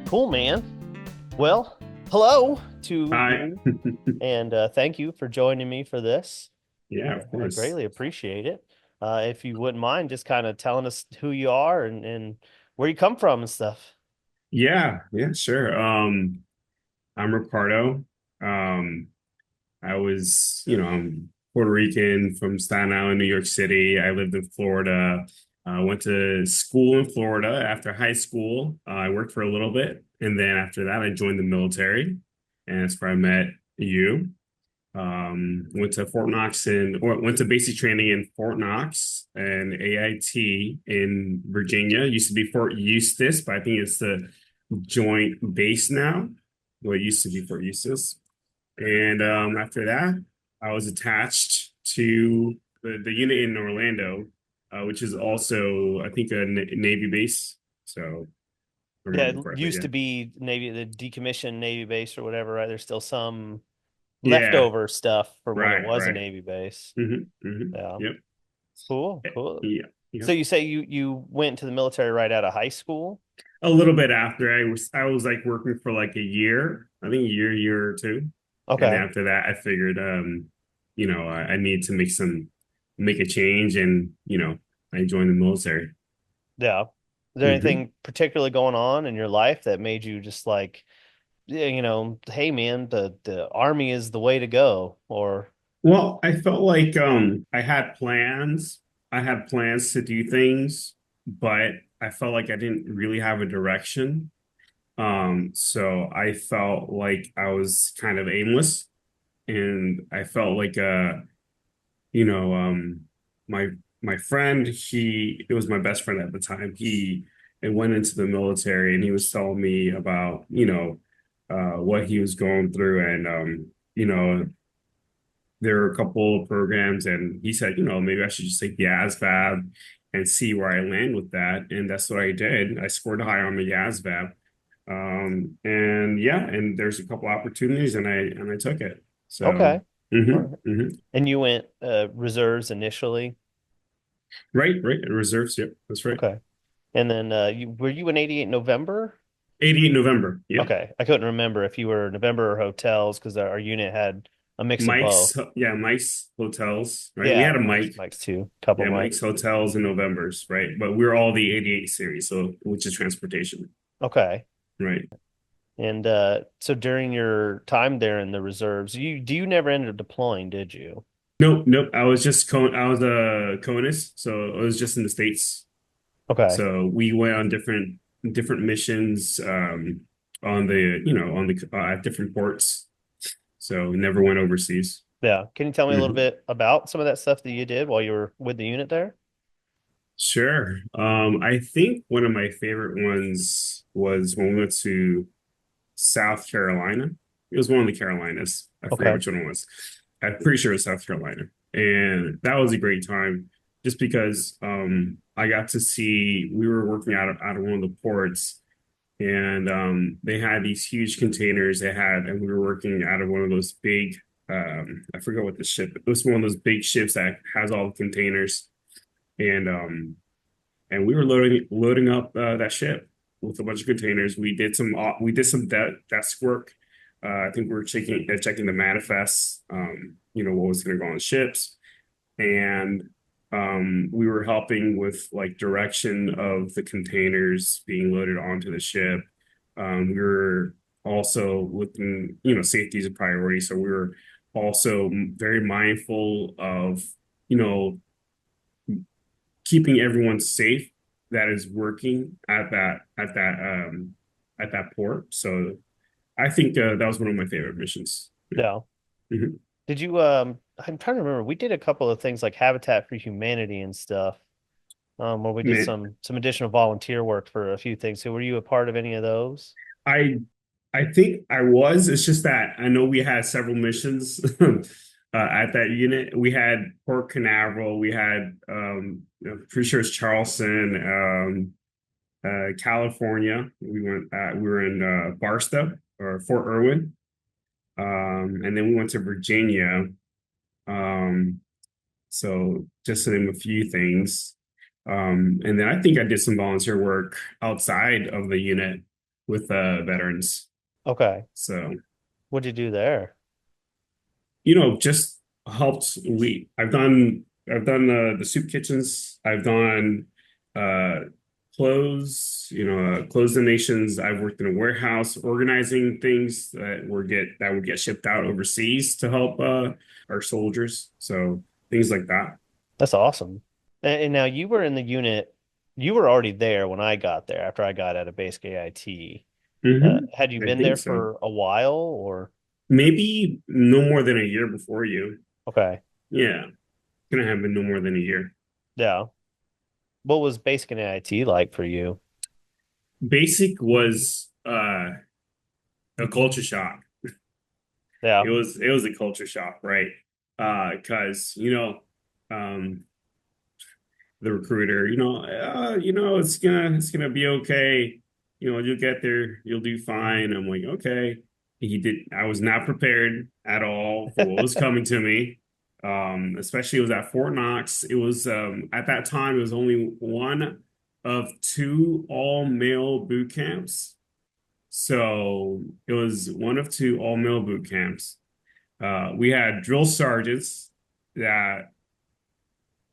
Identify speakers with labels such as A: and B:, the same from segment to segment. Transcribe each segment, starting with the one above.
A: Cool, man. Well, hello to
B: Hi.
A: you, and thank you for joining me for this.
B: Yeah, of
A: I
B: course.
A: greatly appreciate it. If you wouldn't mind just kind of telling us who you are and where you come from and stuff.
B: Yeah, sure. I'm Ricardo. Um, I'm Puerto Rican from Staten Island, New York City. I lived in Florida. I went to school in Florida after high school. I worked for a little bit, and then after that, I joined the military, and that's where I met you. Went to Fort Knox or went to basic training in Fort Knox and AIT in Virginia. Used to be Fort Eustis, but I think it's the joint base now. Well, it used to be Fort Eustis. And after that, I was attached to the unit in Orlando, which is also, I think, a Navy base. So, if I
A: Yeah,
B: remember
A: it
B: correctly,
A: used
B: yeah.
A: to be Navy, the decommissioned Navy base or whatever, right? There's still some
B: Yeah,
A: leftover stuff from when it was a
B: right.
A: Navy base. Yeah,
B: Yep.
A: cool, cool.
B: Yeah.
A: So
B: Yep.
A: you say you went to the military right out of high school?
B: A little bit after I was like working for like a year, I think a year or two. And
A: Okay.
B: after that I figured I need to make a change and I joined the military.
A: Yeah. Is there
B: hmm
A: anything particularly going on in your life that made you just like, yeah, hey man, the army is the way to go? Or
B: Well, I felt like I had plans. I had plans to do things, but I felt like I didn't really have a direction. So I felt like I was kind of aimless and I felt like you know, my my friend, it was my best friend at the time. He went into the military and he was telling me about, what he was going through and there were a couple of programs and he said, maybe I should just take the ASVAB and see where I land with that. And that's what I did. I scored high on the ASVAB. And yeah, and there's a couple opportunities and I took it. So,
A: okay. All
B: mhm,
A: right.
B: mhm.
A: And you went reserves initially.
B: Right. Reserves. Yep, that's right.
A: Okay. And then were you in 88 November?
B: 88 November. Yep.
A: Okay. I couldn't remember if you were November or hotels because our unit had a mix of both.
B: Mike's hotels, right? We
A: Yeah,
B: had a
A: Mike's
B: Mike,
A: Mike's too. Couple
B: yeah, Mike's
A: Mikes.
B: hotels in November's, right? But we're all the 88 series, so which is transportation,
A: Okay.
B: right?
A: And so during your time there in the reserves, you never ended up deploying, did you?
B: Nope. I was a CONUS, so it was just in the States.
A: Okay.
B: So we went on different missions on the at different ports. So never went overseas.
A: Yeah. Can you tell me a little
B: Mhm.
A: bit about some of that stuff that you did while you were with the unit there?
B: Sure. I think one of my favorite ones was when we went to South Carolina. It was one of the Carolinas. I forget
A: Okay.
B: which one it was. I'm pretty sure it was South Carolina. And that was a great time just because I got to see we were working out of one of the ports and they had these huge containers they had and we were working out of one of those big I forget what the ship it was one of those big ships that has all the containers and we were loading up that ship with a bunch of containers. We did some desk work. I think we were checking the manifests, what was going to go on ships, and we were helping with like direction of the containers being loaded onto the ship. We were also looking, safety is a priority, so we were also very mindful of, you know, keeping everyone safe that is working at that port. So I think that was one of my favorite missions. Yeah.
A: Yeah.
B: Mhm.
A: Did you I'm trying to remember. We did a couple of things like Habitat for Humanity and stuff. Where we did
B: Man,
A: some additional volunteer work for a few things. So were you a part of any of those?
B: I I think I was. It's just that I know we had several missions at that unit. We had Port Canaveral. We had pretty sure it's Charleston, California. We were in Barstow or Fort Irwin. And then we went to Virginia. Um, so just to name a few things. And then I think I did some volunteer work outside of the unit. with veterans.
A: Okay.
B: So,
A: What'd you do there?
B: just helped lead. I've done the soup kitchens. I've done uh clothes donations. I've worked in a warehouse organizing things that would get shipped out overseas to help our soldiers. So things like that.
A: That's awesome. And now you were in the unit, you were already there when I got there after I got out of basic AIT. Had you
B: I
A: been there
B: think so.
A: for a while or?
B: Maybe no more than a year before you.
A: Okay.
B: Yeah, gonna have been no more than a year.
A: Yeah. What was basic in AIT like for you?
B: Basic was a culture shock.
A: Yeah.
B: It was a culture shock, right? Because um, the recruiter, it's gonna be okay. You'll get there, you'll do fine. I'm like, okay. He did. I was not prepared at all for what was coming to me. Especially it was at Fort Knox. It was at that time it was only one of two all male boot camps. So it was one of two all male boot camps. We had drill sergeants that,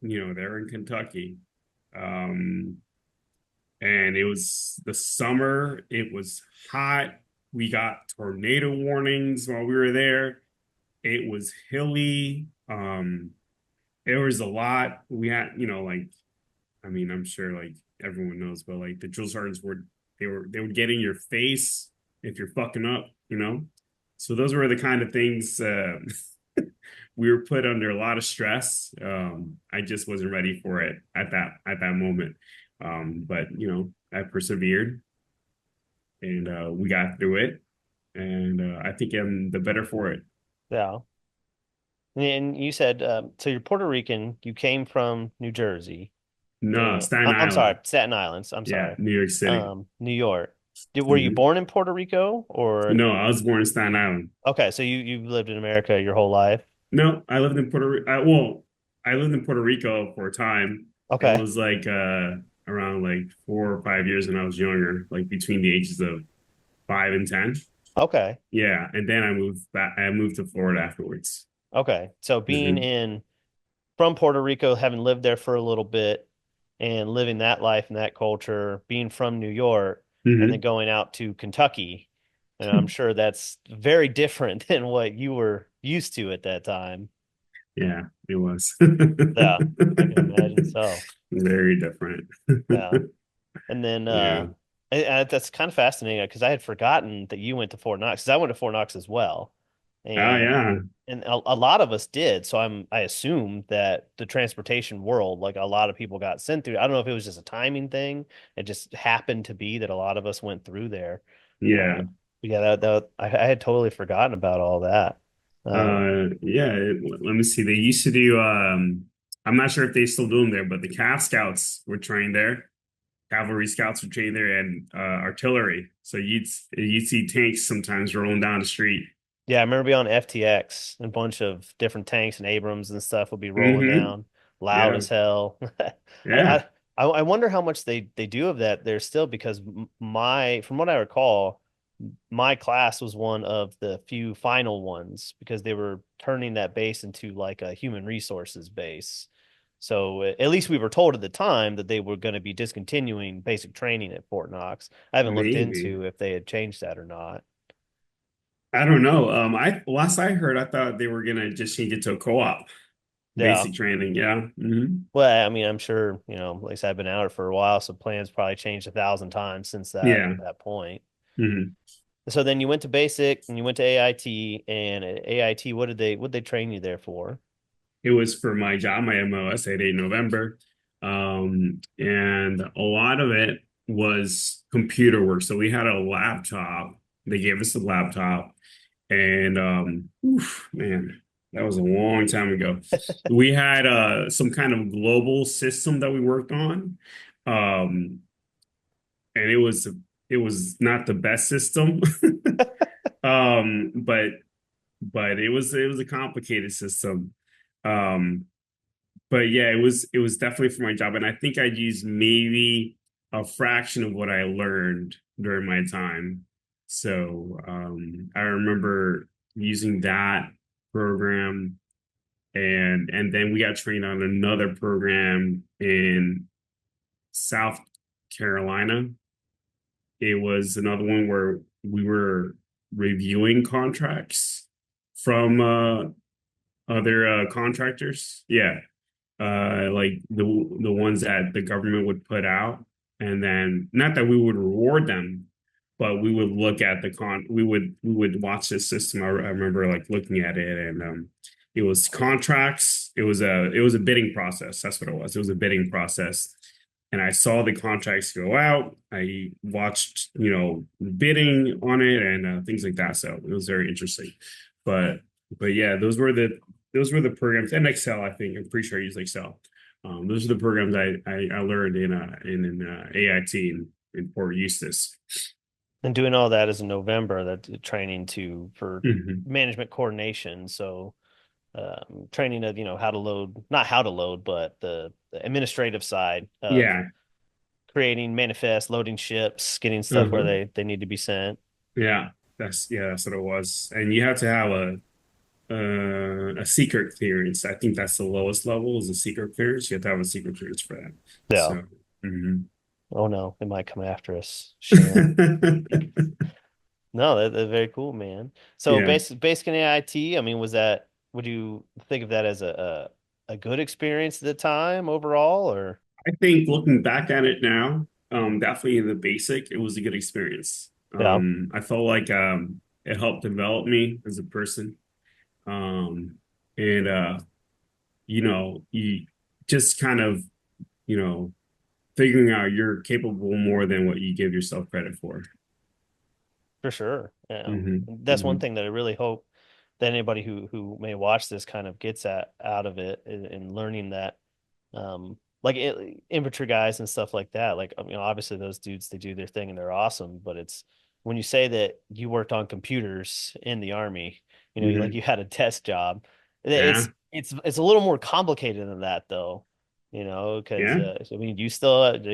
B: they're in Kentucky. Um, and it was the summer, it was hot. We got tornado warnings while we were there. It was hilly. There was a lot. We had, I mean, I'm sure like everyone knows, but like the drill sergeants they would get in your face if you're fucking up, you know? So those were the kind of things we were put under a lot of stress. I just wasn't ready for it at that moment. But I persevered and we got through it. And I think I'm the better for it.
A: Yeah. And you said, so you're Puerto Rican, you came from New Jersey,
B: No,
A: and
B: Staten
A: I'm sorry,
B: Island.
A: Staten Island. I'm
B: Yeah,
A: sorry.
B: New York City.
A: New York. Were you
B: Mhm.
A: born in Puerto Rico or?
B: No, I was born in Staten Island.
A: Okay, so you've lived in America your whole life.
B: No, I lived in Puerto Rico. Well, I lived in Puerto Rico for a time. It
A: Okay.
B: was like around like 4 or 5 years when I was younger, like between the ages of 5 and 10.
A: Okay.
B: Yeah, and then I moved back. I moved to Florida afterwards.
A: Okay. So being
B: Hmm.
A: in from Puerto Rico, having lived there for a little bit and living that life and that culture, being from New York and then
B: Hmm.
A: going out to Kentucky, and I'm sure that's very different than what you were used to at that time.
B: Yeah, it was
A: Yeah, I can imagine so.
B: very different.
A: Yeah. And then
B: Yeah.
A: that's kind of fascinating because I had forgotten that you went to Fort Knox because I went to Fort Knox as well.
B: Oh
A: And
B: yeah.
A: a lot of us did. So I assume that the transportation world, like a lot of people got sent through. I don't know if it was just a timing thing. It just happened to be that a lot of us went through there.
B: Yeah.
A: Yeah, I had totally forgotten about all that.
B: Yeah. Let me see. They used to do. I'm not sure if they still do them there, but the Calf Scouts were trained there. Cavalry Scouts were trained there, and artillery. So you'd see tanks sometimes rolling down the street.
A: Yeah, I remember being on FTX and a bunch of different tanks and Abrams and stuff would be rolling
B: Hmm.
A: down loud
B: Yeah.
A: as hell. I,
B: Yeah.
A: I I wonder how much they do of that there still because my from what I recall, my class was one of the few final ones because they were turning that base into like a human resources base. So at least we were told at the time that they were going to be discontinuing basic training at Fort Knox. I haven't looked
B: Maybe.
A: into if they had changed that or not.
B: I don't know. I last I heard, I thought they were gonna just change it to a co-op
A: Yeah.
B: basic training. Yeah. Hmm.
A: Well, I mean, I'm sure, at least I've been out for a while, so plans probably changed 1,000 times since that
B: Yeah.
A: that point.
B: Hmm.
A: So then you went to basic and you went to AIT, and at AIT, what did they train you there for?
B: It was for my job, my MOS at 8 November. And a lot of it was computer work. So we had a laptop. They gave us a laptop. And oof, man, that was a long time ago. We had some kind of global system that we worked on. Um, and it was not the best system. But it was a complicated system. Um, but yeah, it was definitely for my job, and I think I'd use maybe. a fraction of what I learned during my time. So I remember using that program, and then we got trained on another program in South Carolina. It was another one where we were reviewing contracts from other contractors. Yeah, like the ones that the government would put out, and then not that we would reward them, but we would look at the we would watch the system. I remember like looking at it, and it was contracts. It was a bidding process. That's what it was. It was a bidding process, and I saw the contracts go out. I watched, bidding on it and things like that. So it was very interesting. But but yeah, those were the programs, and Excel. I think I'm pretty sure I used Excel. Those are the programs I learned in AIT in Port Eustis.
A: And doing all that is in November, that training to for
B: Hmm.
A: management coordination. So training of, how to load, not how to load, but the administrative side of
B: Yeah.
A: creating manifest, loading ships, getting stuff where
B: Uh-huh.
A: they need to be sent.
B: Yeah. That's what it was. And you have to have a secret clearance. I think that's the lowest level is a secret clearance. You have to have a secret clearance for that.
A: Yeah.
B: So. Mhm.
A: Oh no, it might come after us. Shame. No, that's very cool, man. So
B: Yeah.
A: basic in AIT, I mean, would you think of that as a good experience at the time overall, or
B: I think looking back at it now, definitely in the basic, it was a good experience.
A: yeah,
B: I felt like it helped develop me as a person. Um, and you just kind of, you know, figuring out you're capable more than what you give yourself credit for.
A: for sure.
B: Hmm.
A: That's one
B: Hmm.
A: thing that I really hope that anybody who may watch this kind of gets out of it in learning that like infantry guys and stuff like that. Like, obviously those dudes, they do their thing and they're awesome, but it's when you say that you worked on computers in the army,
B: Hmm.
A: you had a desk job.
B: Yeah.
A: It's a little more complicated than that though, because
B: Yeah.
A: I mean, you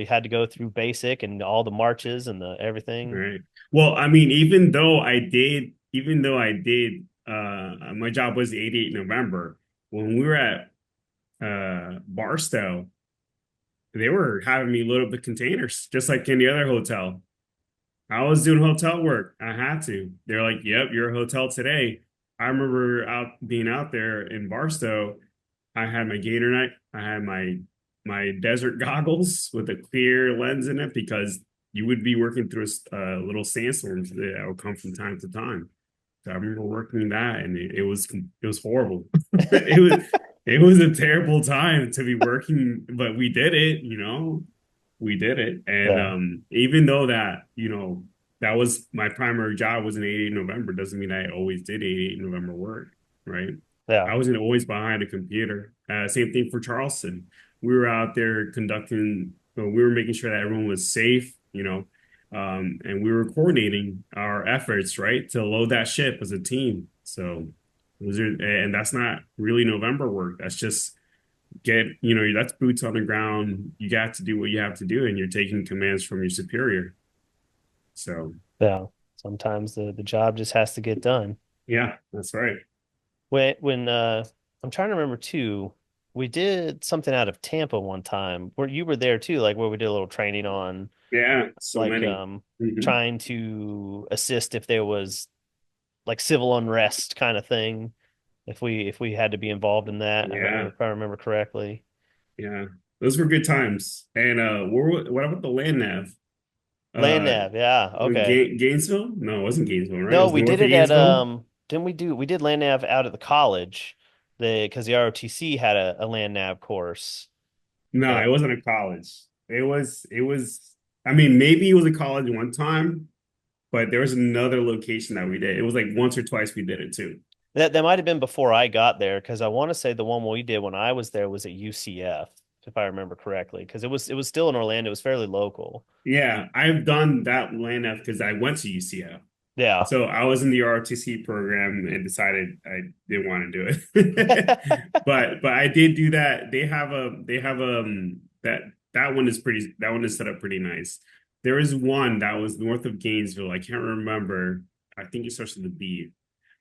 A: had to go through basic and all the marches and the everything.
B: Right. Well, I mean, even though I did, my job was the 88 November. When we were at Barstow, they were having me load up the containers just like any other hotel. I was doing hotel work. I had to. They're like, "Yep, you're a hotel today." I remember being out there in Barstow. I had my gator neck. I had my desert goggles with a clear lens in it because you would be working through little sandstorms that would come from time to time. So I remember working that, and it was horrible. it was it was a terrible time to be working, but we did it. We did it, and
A: Yeah,
B: even though that was my primary job was in 88 November, doesn't mean I always did 88 November work, right?
A: yeah,
B: I wasn't always behind a computer. Same thing for Charleston. We were out there we were making sure that everyone was safe, and we were coordinating our efforts, right, to load that ship as a team. So, and that's not really November work. That's just that's boots on the ground. You got to do what you have to do, and you're taking commands from your superior. So,
A: yeah. Sometimes the job just has to get done.
B: yeah, that's right.
A: When I'm trying to remember too, we did something out of Tampa one time where you were there too, like where we did a little training on
B: Yeah, so
A: like
B: many. Hmm.
A: trying to assist if there was like civil unrest kind of thing, if we had to be involved in that,
B: Yeah,
A: if I remember correctly.
B: yeah, those were good times. And what about the land nav?
A: Land
B: Uh,
A: nav, yeah, okay.
B: Gainesville? No, it wasn't Gainesville, right? It
A: No,
B: was
A: we did
B: north of
A: it at
B: Gainesville.
A: didn't we did land nav out at the college, because the ROTC had a land nav course.
B: No,
A: Uh,
B: it wasn't a college. It was. I mean, maybe it was a college one time, but there was another location that we did. It was like once or twice we did it too.
A: that might have been before I got there, because I want to say the one we did when I was there was at UCF, if I remember correctly, because it was still in Orlando. It was fairly local.
B: Yeah, I've done that land F because I went to UCF.
A: Yeah.
B: So I was in the ROTC program and decided I didn't want to do it. But I did do that. They have that that one is pretty. That one is set up pretty nice. There is one that was north of Gainesville. I can't remember. I think it starts with a B.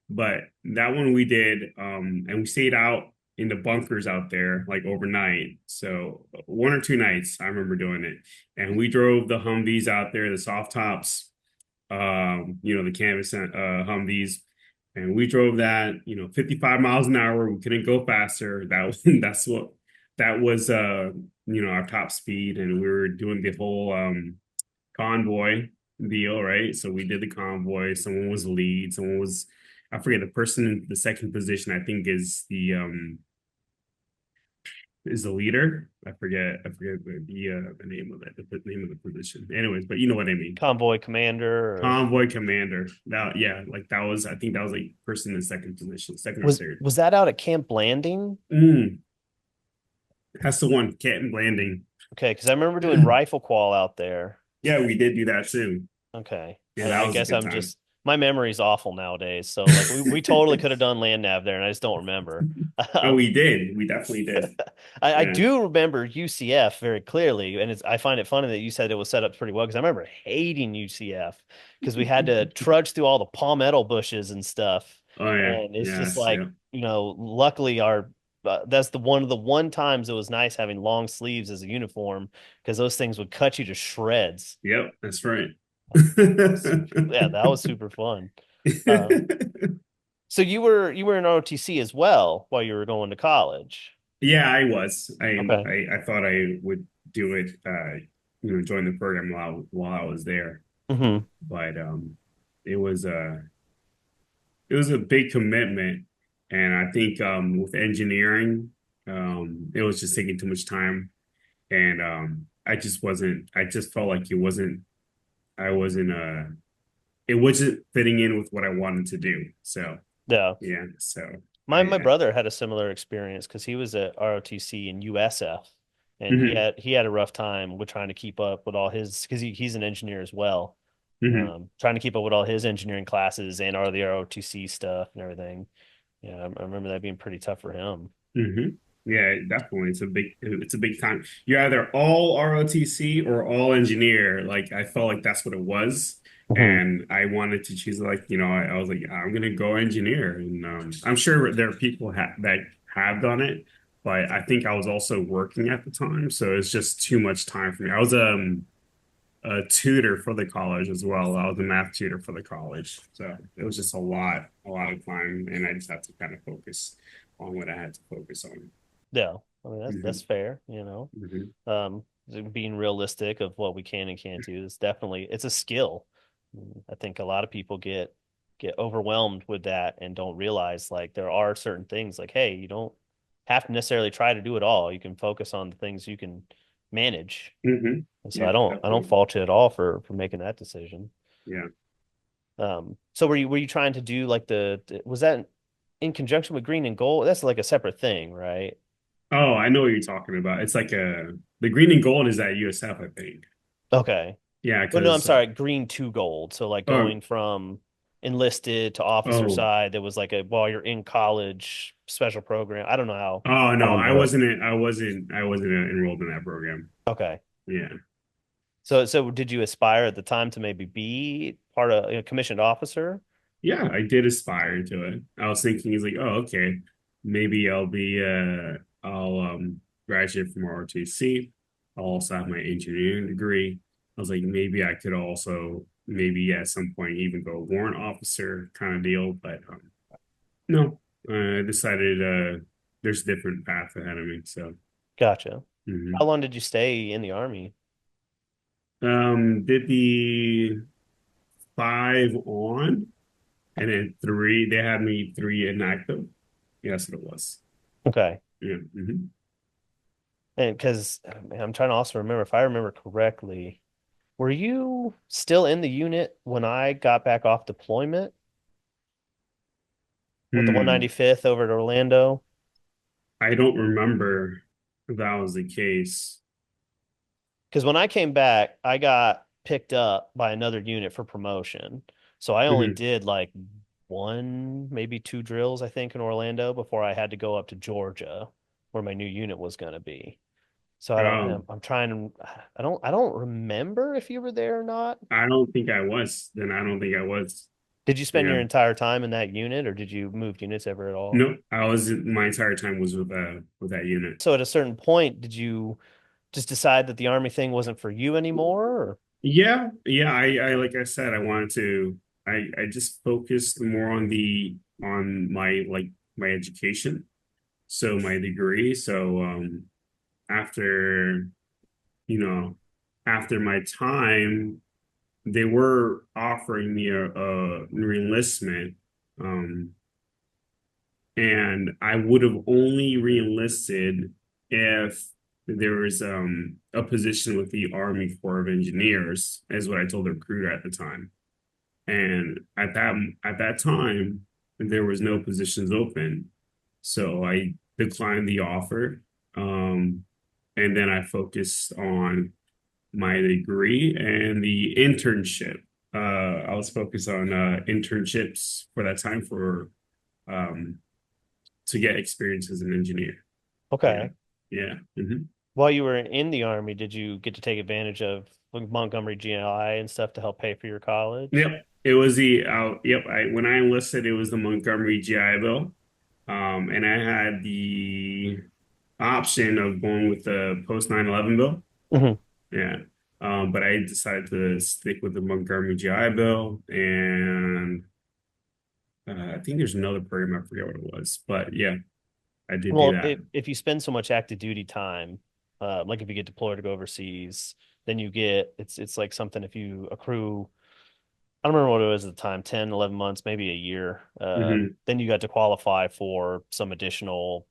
B: But that one we did, and we stayed out in the bunkers out there like overnight. So 1 or 2 nights, I remember doing it. And we drove the Humvees out there, the soft tops, the canvas Humvees, and we drove that, 55 miles an hour. We couldn't go faster. That was our top speed, and we were doing the whole convoy deal, right? So we did the convoy. Someone was lead, someone was I forget the person in the second position, I think is the leader. I forget the name of it, the name of the position. Anyways, but you know what I mean.
A: Convoy commander or
B: Convoy commander. That yeah, like that was I think that was like person in second position, second or
A: was
B: third.
A: was that out at Camp Blanding?
B: Mm, that's the one, Canton Blanding.
A: Okay, because I remember doing rifle qual out there.
B: Yeah, we did do that too.
A: Okay.
B: Yeah,
A: I
B: that was a
A: guess
B: good
A: I'm
B: time.
A: just my memory's awful nowadays. So like we totally could have done land nav there and I just don't remember.
B: Oh,
A: Um,
B: we did. We definitely did.
A: I
B: Yeah.
A: do remember UCF very clearly, and I find it funny that you said it was set up pretty well because I remember hating UCF because we had to trudge through all the palmetto bushes and stuff,
B: Oh yeah.
A: and it's just
B: Yes.
A: like
B: Yep.
A: luckily our that's the one times it was nice having long sleeves as a uniform because those things would cut you to shreds.
B: Yep. That's right.
A: Yeah, that was super fun. Uh, so you were in ROTC as well while you were going to college.
B: Yeah, I was.
A: Okay.
B: I thought I would do it, join the program while I was there.
A: Hmm.
B: But it was it was a big commitment. And I think with engineering, it was just taking too much time. And I just felt like I wasn't it wasn't fitting in with what I wanted to do. So
A: Yeah.
B: yeah, so
A: My brother had a similar experience because he was at ROTC and USF, and he
B: mhm,
A: had he had a rough time with trying to keep up with all his because he's an engineer as well,
B: mhm,
A: trying to keep up with all his engineering classes and all the ROTC stuff and everything. Yeah, I remember that being pretty tough for him.
B: mhm. Yeah, definitely. It's a big time. You're either all ROTC or all engineer. Like I felt like that's what it was.
A: Hmm.
B: And I wanted to choose like, I was like, I'm gonna go engineer. And I'm sure there are people that have done it, but I think I was also working at the time, so it's just too much time for me. I was a tutor for the college as well. I was a math tutor for the college. So it was just a lot of time, and I just had to kind of focus on what I had to focus on.
A: Yeah, I mean that's
B: Hmm.
A: fair, you know.
B: Hmm.
A: Um, Being realistic of what we can and can't do is definitely it's a skill. I think a lot of people get overwhelmed with that and don't realize like there are certain things like, hey, you don't have to necessarily try to do it all. You can focus on the things you can manage.
B: Hmm.
A: And so
B: Yeah,
A: I don't
B: definitely.
A: fault you at all for making that decision.
B: Yeah.
A: So were you trying to do like was that in conjunction with green and gold? That's like a separate thing, right?
B: Oh, I know what you're talking about. It's like the green and gold is at USF, I think.
A: Okay.
B: Yeah,
A: Well, no, I'm
B: because
A: sorry, green to gold. So like
B: oh,
A: going from enlisted to officer
B: oh,
A: side, there was like a while you're in college special program. I don't know
B: oh
A: how
B: no,
A: them work.
B: I wasn't enrolled in that program.
A: Okay.
B: Yeah.
A: So did you aspire at the time to maybe be part of a commissioned officer?
B: Yeah, I did aspire to it. I was thinking, he's like, oh, okay, maybe I'll graduate from ROTC. I'll also have my engineering degree. I was like, maybe I could also maybe at some point even go warrant officer kind of deal. But no, I decided there's a different path ahead of me. So
A: Gotcha. How
B: mhm.
A: long did you stay in the army?
B: Did the 5 on and then three. They had me three inactive. Yes, it was.
A: Okay.
B: Yeah. Hmm.
A: And because I'm trying to also remember if I remember correctly, were you still in the unit when I got back off deployment with the
B: Hmm.
A: 195th over at Orlando?
B: I don't remember if that was the case.
A: Because when I came back, I got picked up by another unit for promotion. So I only
B: Hmm.
A: did like one, maybe two drills, I think, in Orlando before I had to go up to Georgia, where my new unit was going to be. So I don't,
B: Um,
A: I'm trying to, I don't remember if you were there or not.
B: I don't think I was. Then I don't think I was.
A: Did you spend
B: Yeah.
A: your entire time in that unit or did you move units ever at all?
B: No, I was my entire time was with that unit.
A: So at a certain point, did you just decide that the army thing wasn't for you anymore? Or?
B: Yeah, yeah. I like I said, I wanted to. I just focused more on my my education, so my degree. So after you know after my time, they were offering me a reenlistment, um, and I would have only reenlisted if there was a position with the Army Corps of Engineers, is what I told the recruiter at the time. And at that time, there was no positions open, so I declined the offer. Um, and then I focused on my degree and the internship. I was focused on internships for that time for um, to get experience as an engineer. Yeah,
A: Okay.
B: yeah. Hmm.
A: While you were in the army, did you get to take advantage of like Montgomery GI and stuff to help pay for your college?
B: Yep. It was the yep. When I enlisted, it was the Montgomery GI Bill, and I had the option of going with the post 9/11 bill.
A: Hmm.
B: Yeah. But I decided to stick with the Montgomery GI Bill, and I think there's another program. I forget what it was, but yeah, I did do
A: Well,
B: that.
A: if you spend so much active duty time, like if you get deployed to go overseas, then you get it's like something if you accrue, I don't remember what it was at the time, 10, 11 months, maybe a year.
B: Hmm.
A: Then you got to qualify for some additional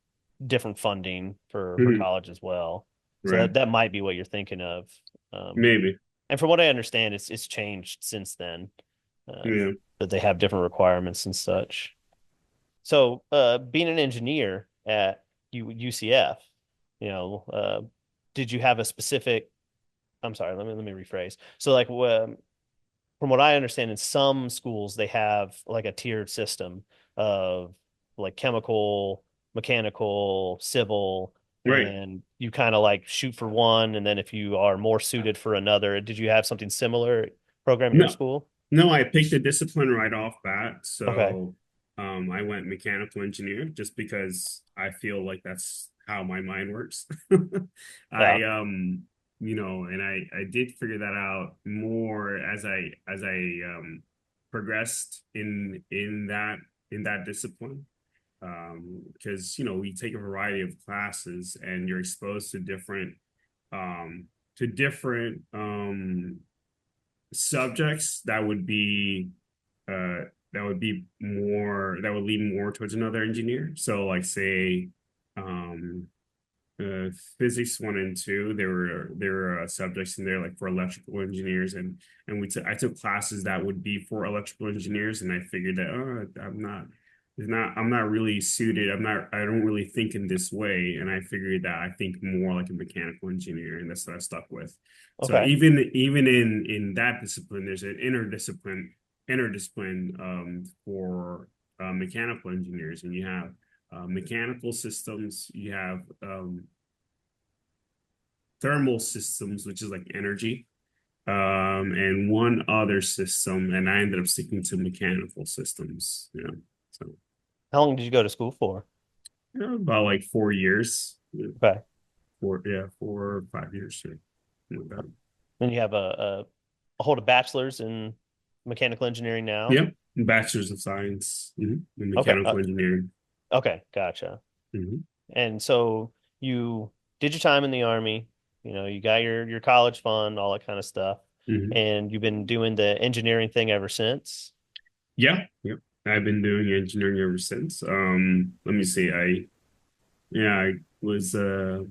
A: different funding for
B: Hmm.
A: college as well. So
B: Right.
A: that might be what you're thinking of. Um,
B: Maybe.
A: and from what I understand, it's changed since then,
B: Yeah.
A: that they have different requirements and such. So, being an engineer at UCF, you know, did you have a specific? I'm sorry, let me rephrase. So, like, from what I understand, in some schools they have like a tiered system of like chemical, mechanical, civil,
B: Right.
A: and you kind of like shoot for one, and then if you are more suited for another, did you have something similar program in your
B: No,
A: school?
B: no, I picked a discipline right off bat.
A: Okay.
B: So I went mechanical engineer just because I feel like that's how my mind works.
A: Yeah.
B: I and I did figure that out more as I progressed in that discipline. Because we take a variety of classes and you're exposed um to different subjects uh that would lean more towards another engineer. So like say um physics 1 and 2, there were subjects in there like for electrical engineers, and I took classes that would be for electrical engineers, and I figured that I'm not really suited. I don't really think in this way, and I figured that I think more like a mechanical engineer, and that's what I stuck with. So
A: Okay.
B: even in that discipline, there's an interdiscipline for mechanical engineers, and you have mechanical systems, you have thermal systems, which is like energy, and one other system, and I ended up sticking to mechanical systems. So
A: How long did you go to school for?
B: about like 4 years. Yeah,
A: Okay.
B: 4 or 5 years. Yeah, something like that.
A: Then you have hold a bachelor's in mechanical engineering now.
B: Yep, bachelor's of science, in
A: Okay.
B: mechanical engineering.
A: Okay. Gotcha.
B: Hmm.
A: And so you did your time in the army, you got your college fund, all that kind of stuff,
B: Hmm.
A: and you've been doing the engineering thing ever since.
B: Yeah, yep. I've been doing engineering ever since. Let me see. I was a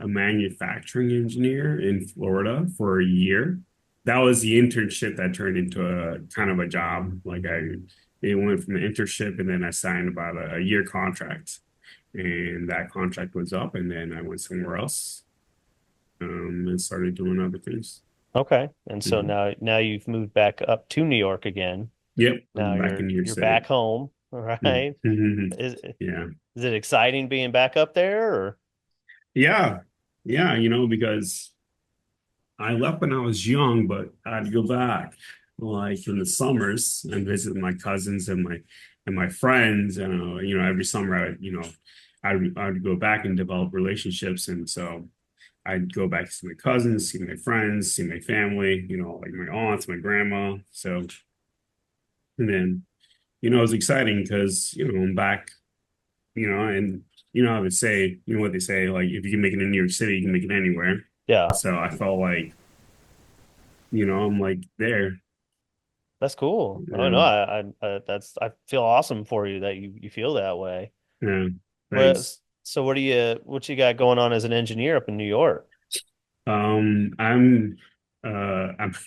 B: manufacturing engineer in Florida for a year. That was the internship that turned into a kind of a job. It went from an internship, and then I signed about a year contract, and that contract was up, and then I went somewhere else, and started doing other things.
A: Okay. And so
B: Hmm.
A: now you've moved back up to New York again.
B: Yep,
A: Now
B: I'm back in New York
A: you're
B: City.
A: back home, all right?
B: Mhm.
A: Is
B: Yeah,
A: is it exciting being back up there or?
B: yeah. Yeah, because I left when I was young, but I'd go back like in the summers and visit my cousins and my friends. And every summer I'd go back and develop relationships. And so I'd go back to see my cousins, see my friends, see my family, like my aunts, my grandma. So and then, it was exciting because, I'm back, and how they say, what they say, like if you can make it in New York City, you can make it anywhere.
A: Yeah,
B: So I felt like, I'm like there.
A: that's cool. Oh no,
B: Yeah,
A: I feel awesome for you that you feel that way.
B: yeah,
A: What
B: thanks.
A: so what you got going on as an engineer up in New York?
B: I'm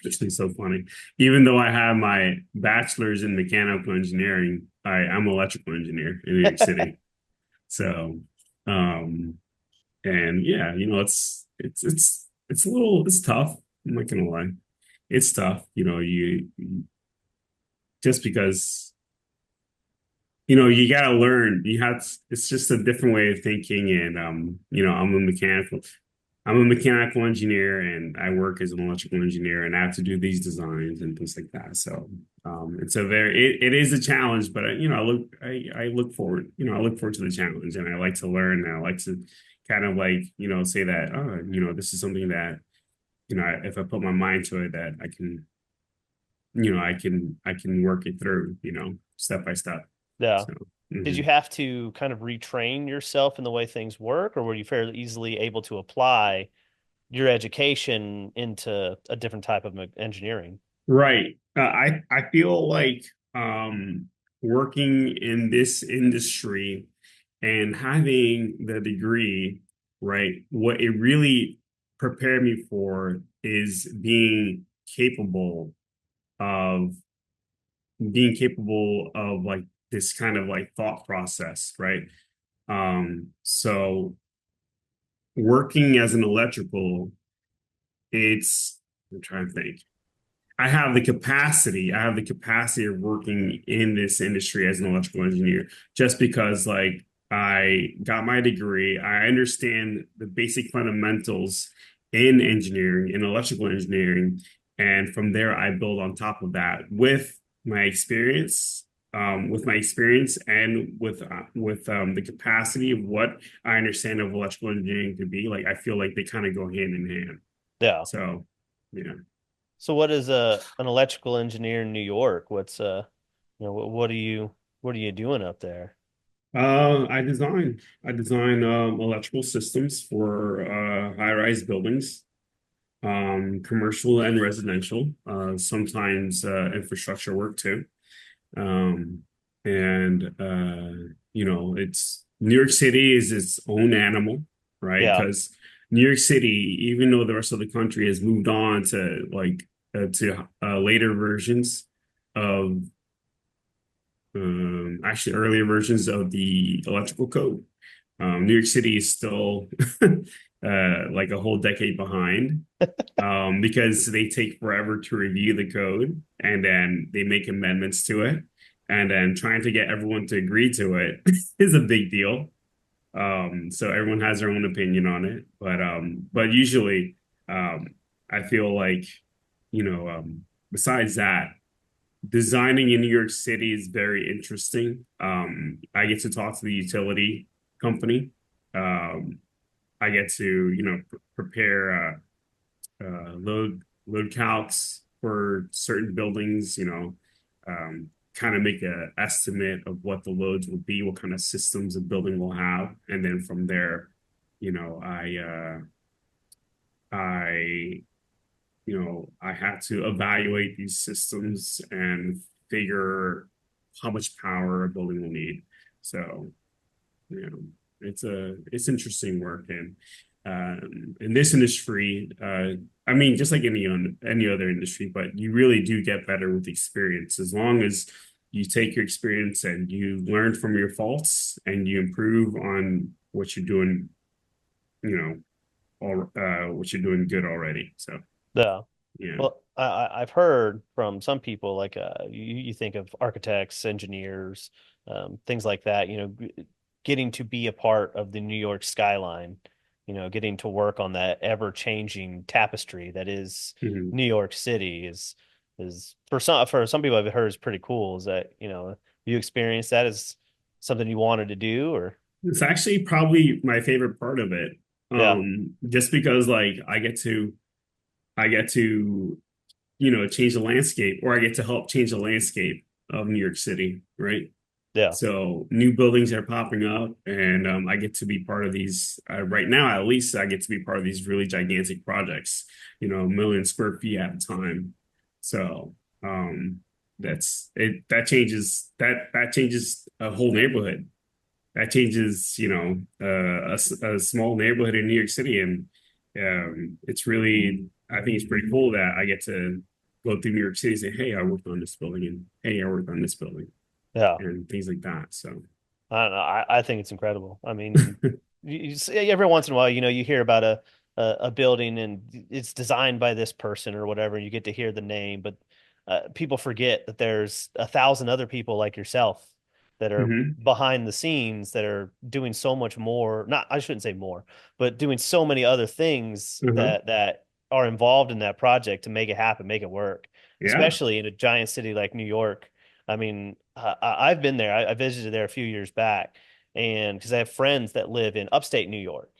B: this is so funny. Even though I have my bachelor's in mechanical engineering, I'm an electrical engineer in New York City. So, um, and yeah, it's a little it's tough. I'm not gonna lie, it's tough. Just because you gotta learn. It's just a different way of thinking, and I'm a mechanical engineer and I work as an electrical engineer and I have to do these designs and things like that. So it is a challenge, but I look forward, I look forward to the challenge and I like to learn and I like to kind of like, say that, oh, this is something that, if I put my mind to it, that I can, I can work it through, step by step.
A: Yeah.
B: So,
A: Did you
B: mhm.
A: have to kind of retrain yourself in the way things work, or were you fairly easily able to apply your education into a different type of engineering?
B: Right. I feel like working in this industry and having the degree, right, what it really prepared me for is of being capable of like this kind of like thought process, right? So working as an electrical, I'm trying to think. I have the capacity of working in this industry as an electrical engineer just because like I got my degree. I understand the basic fundamentals in engineering, in electrical engineering. And from there, I build on top of that with my experience and with the capacity of what I understand of electrical engineering to be. Like I feel like they kind of go hand in hand.
A: Yeah.
B: So, yeah.
A: So what is an electrical engineer in New York? What are you doing up there?
B: I design electrical systems for high-rise buildings, commercial and residential, sometimes infrastructure work too. Um, and it's New York City is its own animal, right?
A: Yeah.
B: Because New York City, even though the rest of the country has moved on to like later versions of actually earlier versions of the electrical code. New York City is still like a whole decade behind because they take forever to review the code and then they make amendments to it. And then trying to get everyone to agree to it is a big deal. So everyone has their own opinion on it. But usually I feel like, besides that, designing in New York City is very interesting. I get to talk to the utility company. Um, I get to, prepare load calcs for certain buildings. Kind of make a estimate of what the loads will be, what kind of systems a building will have, and then from there, you know, I I have to evaluate these systems and figure how much power a building will need. So, it's interesting work, and in this industry, I mean, just like any other industry, but you really do get better with experience as long as you take your experience and you learn from your faults and you improve on what you're doing, you know, what you're doing good already. So,
A: Yeah.
B: yeah.
A: Well, I've heard from some people like you think of architects, engineers, things like that, getting to be a part of the New York skyline. getting to work on that ever-changing tapestry that is
B: Mhm.
A: New York City is for some people I've heard is pretty cool. Is that, you experience that as something you wanted to do or
B: It's actually probably my favorite part of it.
A: yeah,
B: Just because like I get to, change the landscape, or I get to help change the landscape of New York City, right?
A: yeah,
B: So new buildings are popping up, and I get to be part of these. Right now, at least, I get to be part of these really gigantic projects. 1 million square feet at a time. So that's it. That changes a whole neighborhood. That changes, a small neighborhood in New York City, and it's really, I think it's pretty cool that I get to go through New York City and say, "Hey, I worked on this building," and "Hey, I worked on this building,"
A: yeah.
B: and things like that. So,
A: I don't know. I think it's incredible. I mean, you see, every once in a while, you hear about a building and it's designed by this person or whatever, and you get to hear the name, but people forget that there's 1,000 other people like yourself that are
B: hmm
A: behind the scenes that are doing so much more. Not, I shouldn't say more, but doing so many other things
B: uh-huh.
A: that are involved in that project to make it happen, make it work,
B: Yeah,
A: especially in a giant city like New York. I mean, I've been there. I visited there a few years back, and because I have friends that live in upstate New York,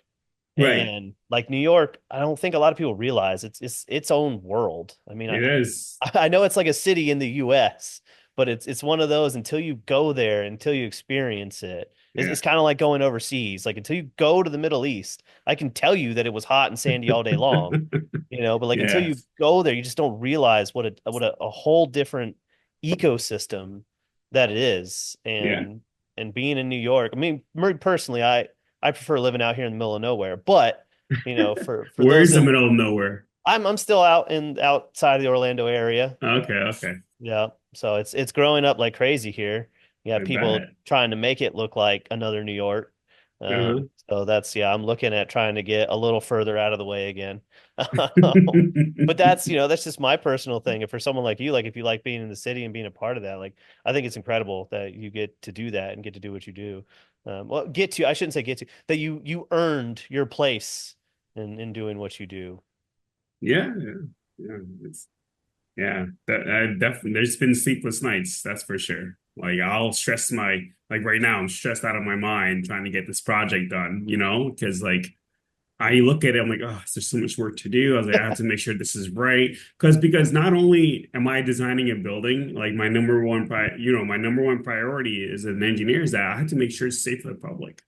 B: right.
A: and like New York, I don't think a lot of people realize it's its own world. I mean,
B: It is.
A: I know it's like a city in the U.S., but it's one of those until you go there, until you experience it. It's
B: Yeah.
A: kind of like going overseas. Like until you go to the Middle East, I can tell you that it was hot and sandy all day long, but like until
B: Yeah.
A: you go there, you just don't realize what a whole different ecosystem that it is.
B: Yeah.
A: And being in New York, I mean, personally, I prefer living out here in the middle of nowhere, but for
B: Where
A: those
B: is the
A: that
B: middle of nowhere?
A: I'm still outside the Orlando area.
B: Okay. Okay.
A: Yeah. So it's growing up like crazy here. You have
B: I
A: people
B: bet.
A: trying to make it look like another New York.
B: Uh-huh.
A: So yeah, I'm looking at trying to get a little further out of the way again. But that's just my personal thing. And for someone like you, like if you like being in the city and being a part of that, like I think it's incredible that you get to do that and get to do what you do. I shouldn't say get to, that you earned your place in doing what you do.
B: Yeah. Yeah. Yeah. Yeah, that I definitely, there's been sleepless nights, that's for sure. Like I'll stress like right now, I'm stressed out of my mind trying to get this project done, because like I look at it, I'm like, oh, there's so much work to do. I was like, I have to make sure this is right. Because not only am I designing a building, like my number one priority as an engineer is that I have to make sure it's safe for the public.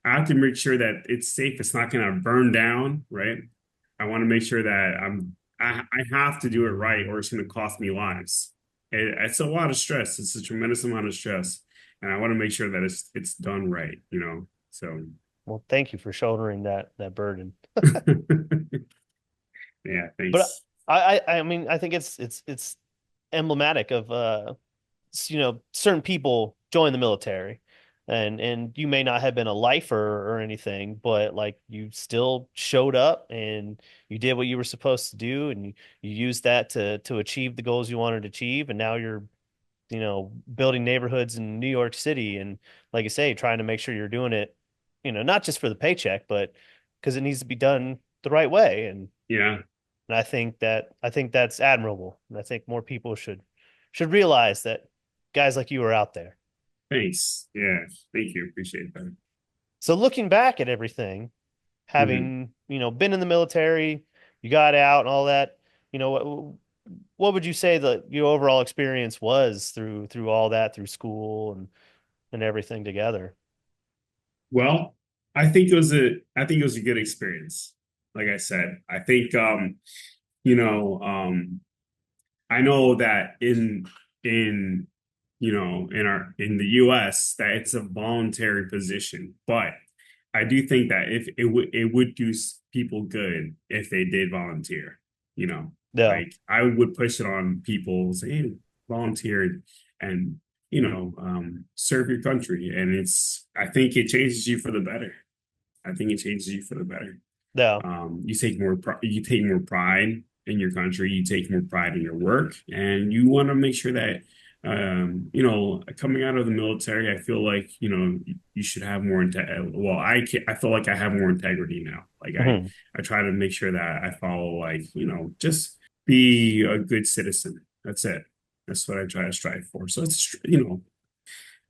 B: I have to make sure that it's safe. It's not going to burn down, right? I want to make sure that I have to do it right, or it's going to cost me lives. It's a lot of stress. It's a tremendous amount of stress, and I want to make sure that it's done right. So
A: Well, thank you for shouldering that burden.
B: yeah,
A: But
B: thanks.
A: I mean, I think it's emblematic of certain people join the military, and you may not have been a lifer or anything, but like you still showed up and you did what you were supposed to do, and you used that to achieve the goals you wanted to achieve, and now you're building neighborhoods in New York City, and like I say, trying to make sure you're doing it, not just for the paycheck, but because it needs to be done the right way,
B: Yeah,
A: and I think that's admirable. And I think more people should realize that guys like you are out there.
B: thanks. Yeah, thank you. Appreciate that.
A: So looking back at everything,
B: hmm
A: having, been in the military, you got out and all that, what would you say that your overall experience was through all that, through school and everything together?
B: Well, I think it was a good experience. Like I said, I think you know, I know that in in the US that it's a voluntary position, but I do think that if it would do people good if they did volunteer, you know.
A: Yeah.
B: Like I would push it on people saying, hey, volunteer and serve your country. And I think it changes you for the better. I think it changes you for the better.
A: Yeah.
B: You take more pride in your country, you take more pride in your work, and you want to make sure that Coming out of the military, I feel like, you should have more well, I feel like I have more integrity now. Like
A: Mhm.
B: I try to make sure that I follow, like, just be a good citizen. That's it. That's what I try to strive for. So it's,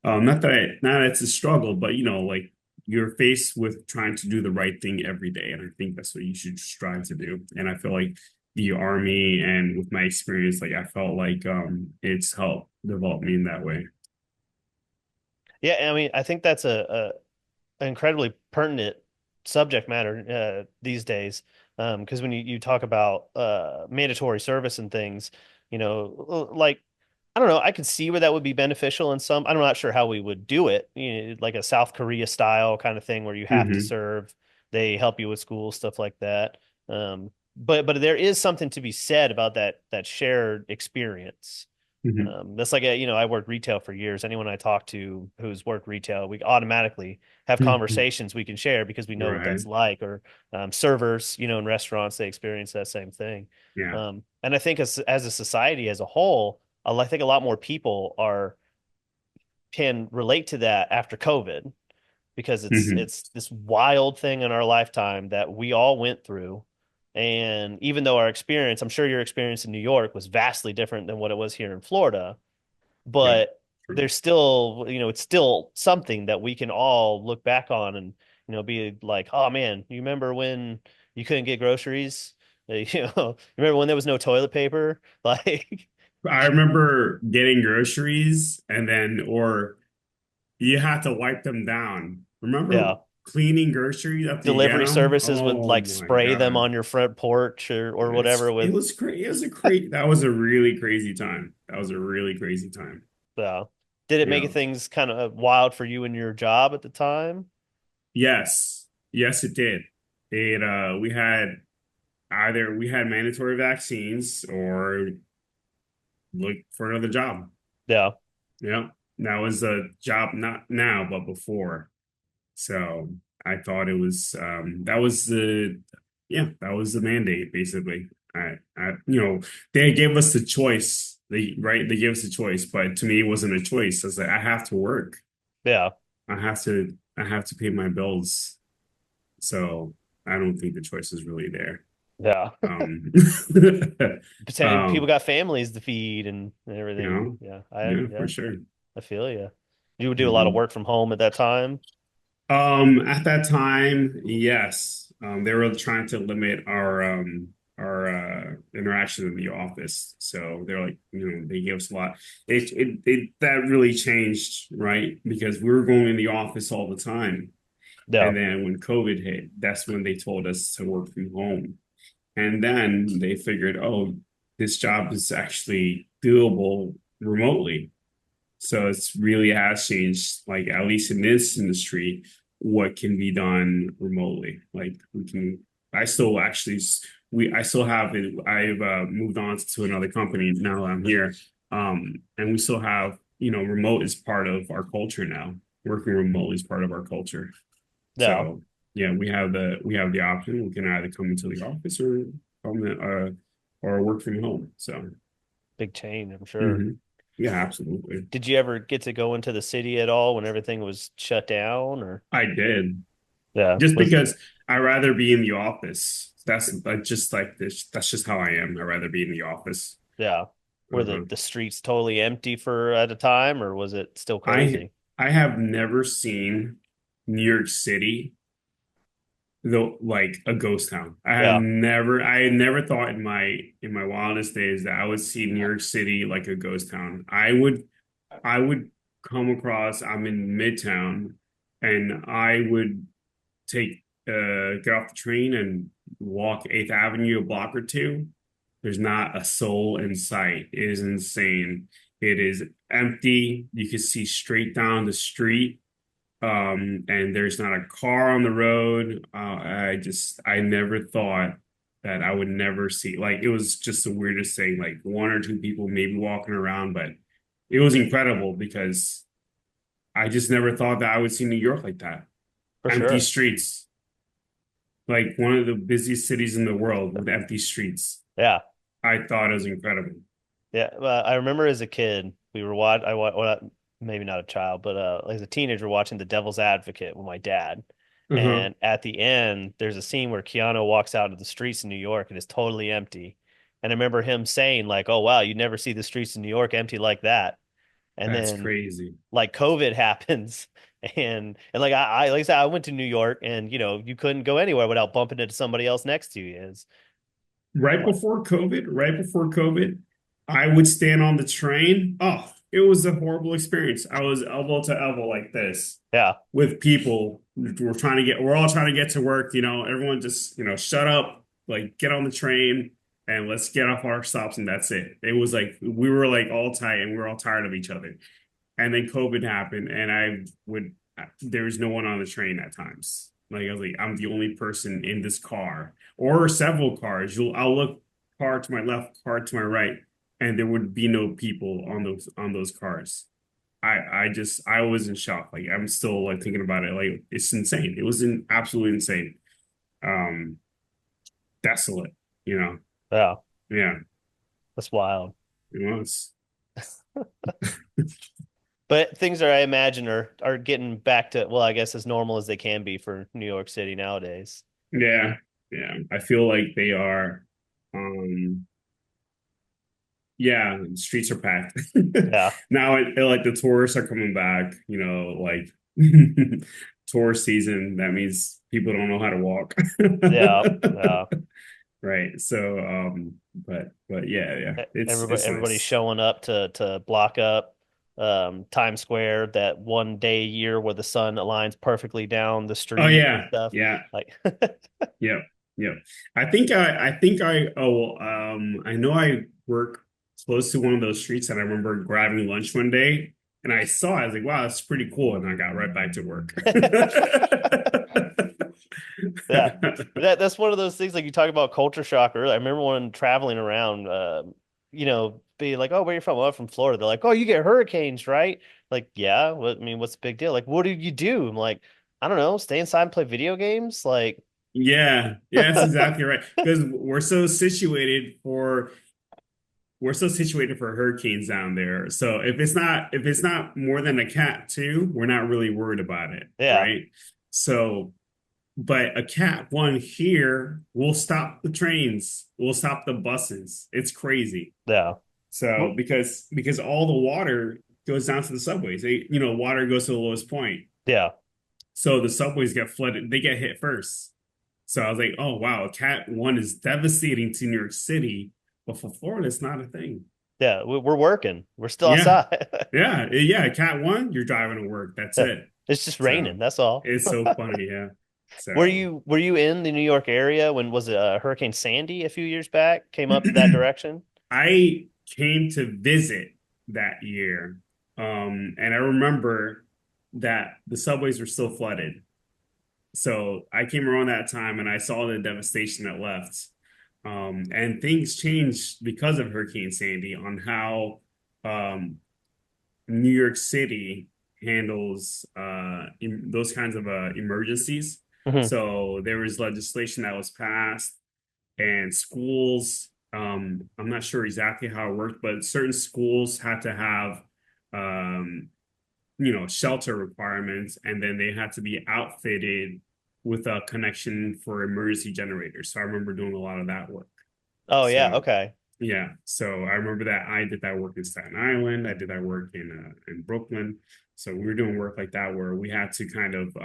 B: not that it's a struggle, but like you're faced with trying to do the right thing every day. And I think that's what you should strive to do. And I feel like the army and with my experience, like I felt like it's helped develop me in that way.
A: Yeah, I mean, I think that's an incredibly pertinent subject matter these days. Because when you talk about mandatory service and things, like I don't know, I could see where that would be beneficial in some. I'm not sure how we would do it, like a South Korea style kind of thing where you have to
B: Hmm.
A: serve, they help you with school, stuff like that. But there is something to be said about that shared experience.
B: Hmm.
A: That's like I worked retail for years. Anyone I talk to who's worked retail, we automatically have
B: Hmm.
A: conversations we can share because we know what
B: Right.
A: that's like. Or servers, in restaurants, they experience that same thing.
B: Yeah.
A: And I think as a society as a whole, I think a lot more people are can relate to that after COVID because it's
B: Hmm.
A: it's this wild thing in our lifetime that we all went through. And even though our experience, I'm sure your experience in New York was vastly different than what it was here in Florida,
B: Yeah.
A: but
B: True.
A: there's still, it's still something that we can all look back on and, be like, oh man, you remember when you couldn't get groceries? You remember when there was no toilet paper? Like,
B: I remember getting groceries and then, or you had to wipe them down. Remember
A: yeah,
B: cleaning groceries after you get
A: delivery
B: them?
A: services would
B: Oh
A: like
B: my
A: spray them
B: God.
A: on your front porch or whatever
B: It
A: with,
B: was crazy. It was a crazy, that was a really crazy time. That was a really crazy time.
A: did it make
B: Yeah.
A: things kind of wild for you in your job at the time?
B: Yes. Yes, it did. We had mandatory vaccines or look for another job.
A: Yeah,
B: Yeah. That was a job not now, but before. So I thought it was that was the mandate basically. They gave us the choice. They gave us a choice, but to me it wasn't a choice. I was like, I have to work.
A: yeah,
B: I have to pay my bills. So I don't think the choice is really there.
A: yeah.
B: Um,
A: People
B: um,
A: got families to feed and
B: you
A: everything.
B: know,
A: Yeah,
B: yeah, for sure.
A: I feel you. You would do a lot of
B: Mhm.
A: work from home at that time.
B: At that time, yes, they were trying to limit our interaction in the office. So they're like, they gave us a lot. That really changed, right? Because we were going in the office all the time,
A: Yeah,
B: and then when COVID hit, that's when they told us to work from home. And then they figured, oh, this job is actually doable remotely. So it's really has changed, like at least in this industry, what can be done remotely. Like I still actually, I still have it. I've moved on to another company now that I'm here. And we still have, remote is part of our culture now. Working remotely is part of our culture.
A: yeah,
B: So yeah, we have the option. We can either come into the office or work from home. So
A: big change, I'm sure.
B: mhm. Yeah, absolutely.
A: Did you ever get to go into the city at all when everything was shut down or
B: I did.
A: yeah,
B: Just
A: was
B: because I rather be in the office. That's just like this. That's just how I am. I rather be in the office.
A: yeah, were the
B: Uh-huh.
A: the streets totally empty for at a time or was it still
B: I
A: crazy?
B: I have never seen New York City though like a ghost town.
A: Yeah,
B: I had never thought in my wildest days that I would see New York City like a ghost town. I would come across, I'm in Midtown, and I would get off the train and walk 8th Avenue a block or two. There's not a soul in sight. It is insane. It is empty. You can see straight down the street. And there's not a car on the road. I never thought that I would never see, like, it was just the weirdest thing, like one or two people maybe walking around, but it was incredible because I just never thought that I would see New York like that.
A: for
B: Empty
A: sure.
B: streets, like one of the busiest cities in the world with empty streets.
A: Yeah.
B: I thought it was incredible.
A: Yeah, well, I remember as a kid. we were well, maybe not a child, but as a teenager watching The Devil's Advocate with my dad.
B: Uh-huh.
A: And at the end, there's a scene where Keanu walks out into the streets in New York and it's totally empty. And I remember him saying like, "Oh wow, you never see the streets in New York empty like that." And
B: That's
A: then
B: crazy.
A: like COVID happens and like I like I said, I went to New York and you couldn't go anywhere without bumping into somebody else next to you. It's like,
B: Right before COVID, I would stand on the train. Oh, it was a horrible experience. I was elbow to elbow like this
A: yeah,
B: with people. We're all trying to get to work, everyone just, shut up, like get on the train and let's get off our stops and that's it. It was like we were like all tight and we were all tired of each other. And then COVID happened and there was no one on the train at times. Like I was like, I'm the only person in this car or several cars. I'll look car to my left, car to my right, and there would be no people on those cars. I was in shock. Like I'm still like thinking about it. Like it's insane. It was absolutely insane. Um, Desolate, you know.
A: yeah,
B: Yeah,
A: that's wild.
B: it was.
A: But things are, I imagine, are getting back to, well, I guess as normal as they can be for New York City nowadays.
B: Yeah, yeah. I feel like they are. Um, Yeah, the streets are packed.
A: Yeah,
B: Now like the tourists are coming back, like tourist season. That means people don't know how to walk.
A: yeah, yeah.
B: Right. So but yeah, yeah. It's
A: Everybody's
B: nice.
A: showing up to block up Times Square that one day a year where the sun aligns perfectly down the
B: Oh
A: street and
B: yeah.
A: stuff.
B: Yeah.
A: Like,
B: Yeah. Yeah. I know I work close to one of those streets and I remember grabbing lunch one day and I saw it, I was like, wow, that's pretty cool. And I got right back to work.
A: yeah, that's one of those things like you talk about culture shock earlier. I remember when traveling around, being like, "Oh, where you from?" "Oh, I'm from Florida." They're like, "Oh, you get hurricanes, right?" Like, yeah. What I mean, what's the big deal? Like, what do you do? I'm like, I don't know, stay inside and play video games. Like,
B: Yeah, yeah, that's exactly right. Because we're so situated for hurricanes down there. So if it's not more than a cat two, we're not really worried about it,
A: yeah,
B: right? So, but a cat one here will stop the trains, will stop the buses. It's crazy.
A: yeah,
B: So because all the water goes down to the subways. Water goes to the lowest point.
A: yeah,
B: So the subways get flooded. They get hit first. So I was like, oh wow, cat one is devastating to New York City, but for Florida, it's not a thing.
A: yeah. We're working. We're still
B: Yeah.
A: outside.
B: Yeah. Cat one, you're driving to work. That's
A: Yeah.
B: it.
A: It's just
B: So
A: raining. That's all.
B: it's so funny. Yeah.
A: Were
B: So
A: you in the New York area when was it Hurricane Sandy a few years back came up that direction?
B: I came to visit that year. And I remember that the subways were still flooded. So I came around that time and I saw the devastation that left. And things changed because of Hurricane Sandy on how New York City handles those kinds of emergencies.
A: Hmm.
B: So there was legislation that was passed, and schools. I'm not sure exactly how it worked, but certain schools had to have, um, shelter requirements, and then they had to be outfitted with a connection for emergency generators. So I remember doing a lot of that work.
A: Oh yeah,
B: So
A: okay.
B: yeah, so I remember that I did that work in Staten Island. I did that work in Brooklyn. So we were doing work like that where we had to kind of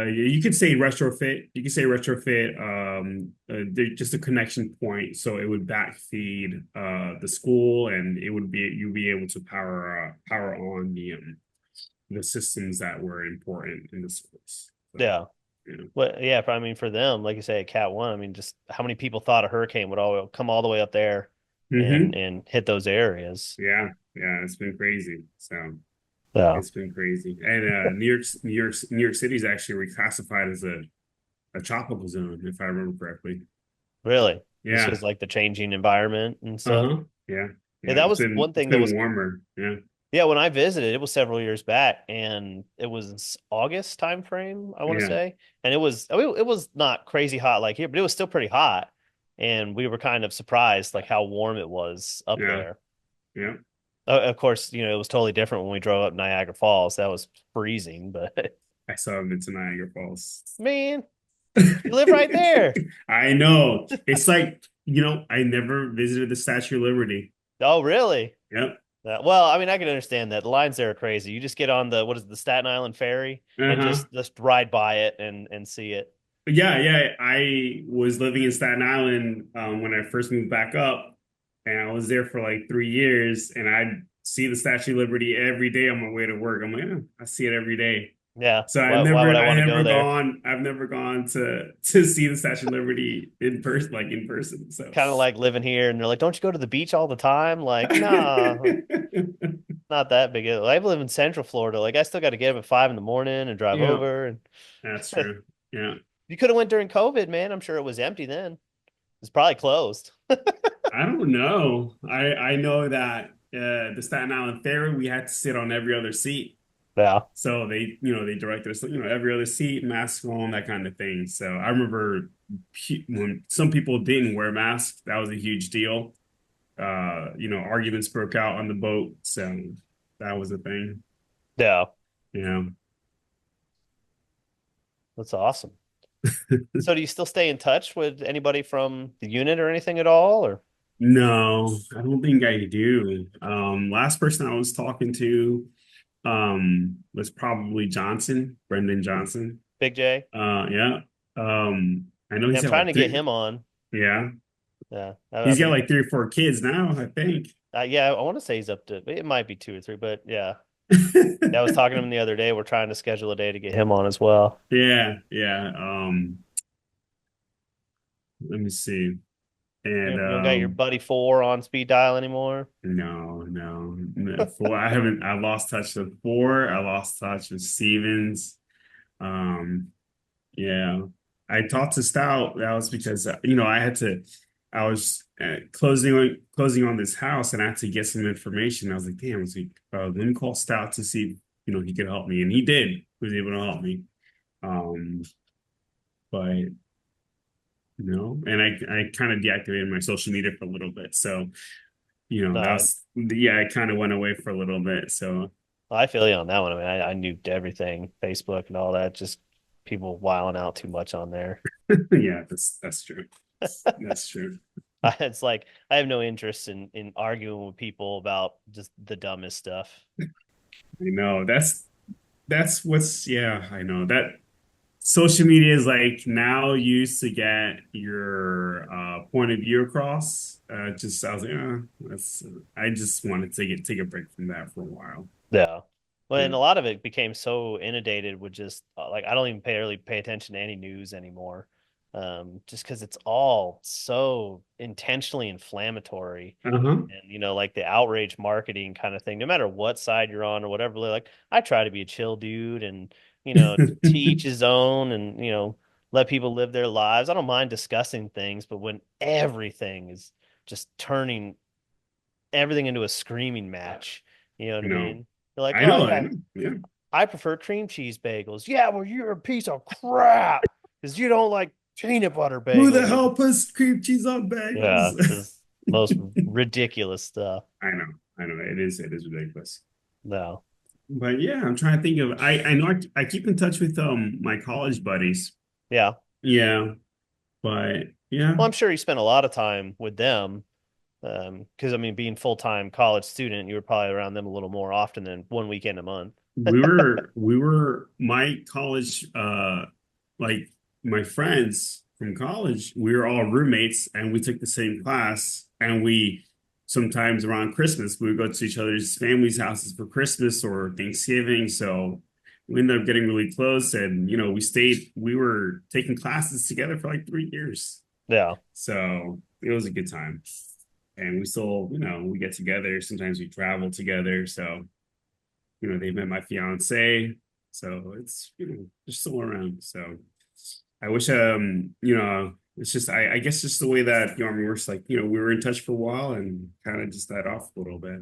B: you could say retrofit. You could say retrofit just a connection point so it would backfeed the school and it would be you'd be able to power on the systems that were important in the schools. So,
A: Yeah.
B: you know.
A: Well, yeah, I mean for them, like you say, at Cat One, I mean, just how many people thought a hurricane would all come all the way up there
B: Hmm.
A: and hit those areas?
B: Yeah, yeah, it's been crazy. So
A: Yeah.
B: it's been crazy. And New York City is actually reclassified as a tropical zone, if I remember correctly.
A: Really? This
B: Yeah.
A: was like the changing environment and stuff.
B: Uh-huh. Yeah.
A: Yeah,
B: Yeah.
A: that was one
B: It's
A: thing that
B: been
A: was,
B: warmer. Yeah.
A: yeah, when I visited, it was several years back and it was August time frame, I want to
B: Yeah.
A: say. And I mean, it was not crazy hot like here, but it was still pretty hot. And we were kind of surprised like how warm it was up
B: Yeah.
A: there.
B: Yeah.
A: Of course, it was totally different when we drove up Niagara Falls. That was freezing, but
B: I saw him in Niagara Falls.
A: man, you live right there.
B: I know. It's like, I never visited the Statue of Liberty.
A: Oh, really?
B: Yep.
A: Well, I mean, I can understand that. The lines there are crazy. You just get on the what is it, the Staten Island ferry and
B: Uh-huh.
A: just ride by it and see it.
B: Yeah, yeah. I was living in Staten Island when I first moved back up, and I was there for like 3 years, and I'd see the Statue of Liberty every day on my way to work. I'm like, "Oh, I see it every day."
A: Yeah.
B: So
A: Why would I want to go there?
B: I've never gone to see the Statue of Liberty in person, like in person. So
A: Kind of like living here, and they're like, "Don't you go to the beach all the time?" Like, nah, not that big. I live in Central Florida. Like, I still got to get up at 5 in the morning and drive
B: yeah,
A: over. And
B: that's true. Yeah.
A: you could have went during COVID, man. I'm sure it was empty then. It's probably closed.
B: I don't know. I know that the Staten Island Ferry, we had to sit on every other seat.
A: Yeah.
B: So they directed us, every other seat, mask on, that kind of thing. So I remember when some people didn't wear masks, that was a huge deal. Arguments broke out on the boat. So that was a thing.
A: Yeah.
B: Yeah.
A: That's awesome. So do you still stay in touch with anybody from the unit or anything at all? Or
B: No, I don't think I do. Last person I was talking to was probably Johnson, Brendan Johnson.
A: Big J?
B: Yeah. I know
A: Yeah,
B: he's
A: I'm
B: got
A: trying
B: like
A: to get
B: three.
A: him on.
B: Yeah.
A: Yeah.
B: He's
A: I've
B: got
A: been
B: like 3 or 4 kids now, I think.
A: yeah, I want to say he's up to it might be 2 or 3, but yeah. Yeah, I was talking to him the other day. We're trying to schedule a day to get him on as well.
B: Yeah, yeah. Let me see. And
A: You don't got your buddy four on speed dial anymore?
B: no, no, no. Four. I lost touch with four. I lost touch with Stevens. Um, yeah. I talked to Stout. That was because I was closing on this house, and I had to get some information. I was like, damn, let me call Stout to see if, he could help me, and he did. He was able to help me. Um, but and I kind of deactivated my social media for a little bit. So, that
A: No,
B: was, yeah, I kind of went away for a little bit. So,
A: I feel you on that one. I mean, I nuked everything, Facebook and all that. Just people wiling out too much on there.
B: yeah, that's true. That's true.
A: It's like I have no interest in arguing with people about just the dumbest stuff.
B: I know that's what's yeah, I know that social media is like now used to get your point of view across. Just I was like, that's I just want to take a break from that for a while.
A: Yeah. Well,
B: Yeah.
A: and a lot of it became so inundated with just like I don't even really pay attention to any news anymore. Just because it's all so intentionally inflammatory
B: Uh-huh.
A: and like the outrage marketing kind of thing, no matter what side you're on or whatever. Like I try to be a chill dude and to each his own and let people live their lives. I don't mind discussing things, but when everything is just turning everything into a screaming match, you know what I
B: No,
A: mean? You're like,
B: I
A: oh
B: know, I
A: yeah,
B: know. Yeah.
A: I prefer cream cheese bagels. Yeah, well, you're a piece of crap because you don't like peanut butter
B: Who the
A: bagels.
B: hell puts cream cheese on
A: Yeah,
B: bagels?
A: this most ridiculous stuff.
B: I know. It is ridiculous.
A: No.
B: But yeah, I'm trying to think of. I know I keep in touch with my college buddies.
A: Yeah.
B: Yeah, but yeah,
A: Well, I'm sure you spent a lot of time with them. Because I mean, being full-time college student, you were probably around them a little more often than one weekend a month.
B: we were my college like my friends from college, we were all roommates and we took the same class, and we sometimes around Christmas we would go to each other's families' houses for Christmas or Thanksgiving. So we ended up getting really close, and we were taking classes together for like 3 years.
A: Yeah.
B: So it was a good time. And we still, we get together. Sometimes we travel together. So they met my fiance. So it's, they're still around. So I wish, it's just, I guess just the way that the Army works, like, we were in touch for a while and kind of just died off a little bit.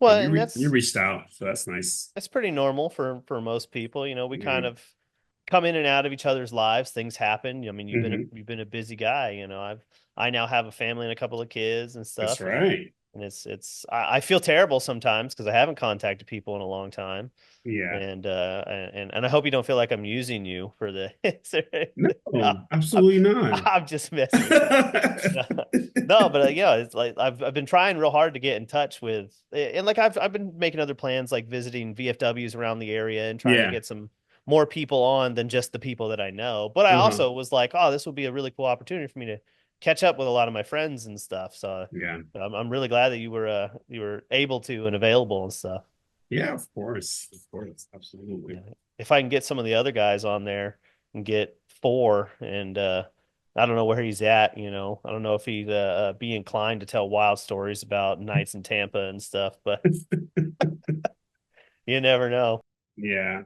B: But
A: Well, and
B: you reached out, so that's nice.
A: that's pretty normal for most people. We kind
B: Yeah.
A: of come in and out of each other's lives. Things happen. I mean,
B: Hmm.
A: you've been a busy guy. I now have a family and a couple of kids and
B: That's
A: stuff, and
B: right.
A: and I feel terrible sometimes because I haven't contacted people in a long time,
B: Yeah.
A: and I hope you don't feel like I'm using you for the. No,
B: No, absolutely not.
A: I'm just messing with you. No, no, but yeah, it's like I've been trying real hard to get in touch with, and like I've been making other plans, like visiting VFWs around the area and trying to
B: Yeah.
A: get some more people on than just the people that I know. But I
B: Uh-huh.
A: also was like, oh, this would be a really cool opportunity for me to catch up with a lot of my friends and stuff. So
B: Yeah.
A: I'm really glad that you were able to and available and stuff.
B: Yeah, of course. Of course. Absolutely.
A: Yeah. If I can get some of the other guys on there and get four, and I don't know where he's at, you know. I don't know if he'd be inclined to tell wild stories about nights in Tampa and stuff, but you never know.
B: Yeah.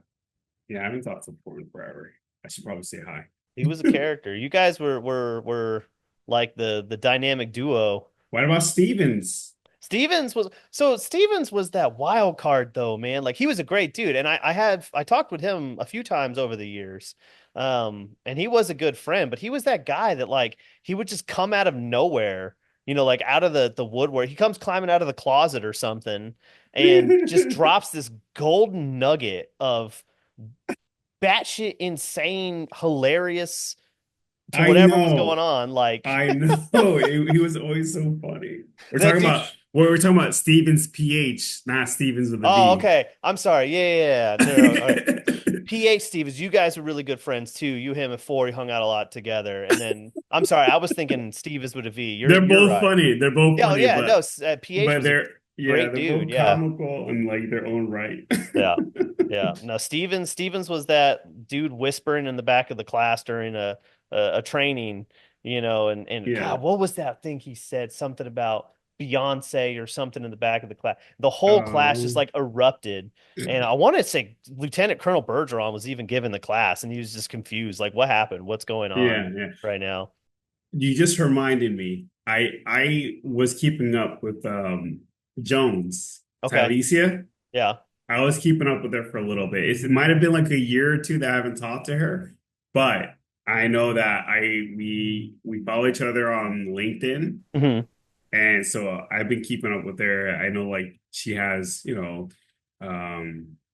B: Yeah, I haven't talked to Porn forever. I should probably say hi.
A: He was a character. You guys were like the dynamic duo.
B: What about Stevens?
A: Stevens was that wild card though, man. Like he was a great dude, and I talked with him a few times over the years. And he was a good friend, but he was that guy that like he would just come out of nowhere, you know, like out of the woodwork. He comes climbing out of the closet or something and just drops this golden nugget of batshit insane, hilarious to
B: I
A: whatever was going
B: know.
A: on. Like
B: I know. He was always so funny.
A: that dude.
B: We're talking about Stevens PH, not Stevens with a
A: Oh,
B: V.
A: okay. I'm sorry. Yeah. No, all right. PH Stevens, you guys are really good friends too. You, him, and Four, you hung out a lot together. And then I'm sorry, I was thinking Stevens with a V.
B: They're
A: You're
B: both
A: right.
B: funny. They're both
A: Yeah, oh,
B: funny,
A: yeah. No, PH
B: but
A: was a
B: yeah,
A: great
B: they're
A: dude.
B: both
A: Yeah,
B: comical in like their own right.
A: yeah, yeah. No, Stevens was that dude whispering in the back of the class during a training, you know, and
B: Yeah.
A: God, what was that thing he said? Something about Beyonce or something in the back of the class. The whole class just
B: Um,
A: like erupted. And I want to say Lieutenant Colonel Bergeron was even given the class and he was just confused. Like, what happened? What's going on
B: yeah, yeah.
A: right now?
B: You just reminded me. I was keeping up with Jones,
A: Okay.
B: Tylesia.
A: Yeah.
B: I was keeping up with her for a little bit. It might have been like a year or two that I haven't talked to her, but I know that we follow each other on LinkedIn,
A: Hmm.
B: and so I've been keeping up with her. I know like she has,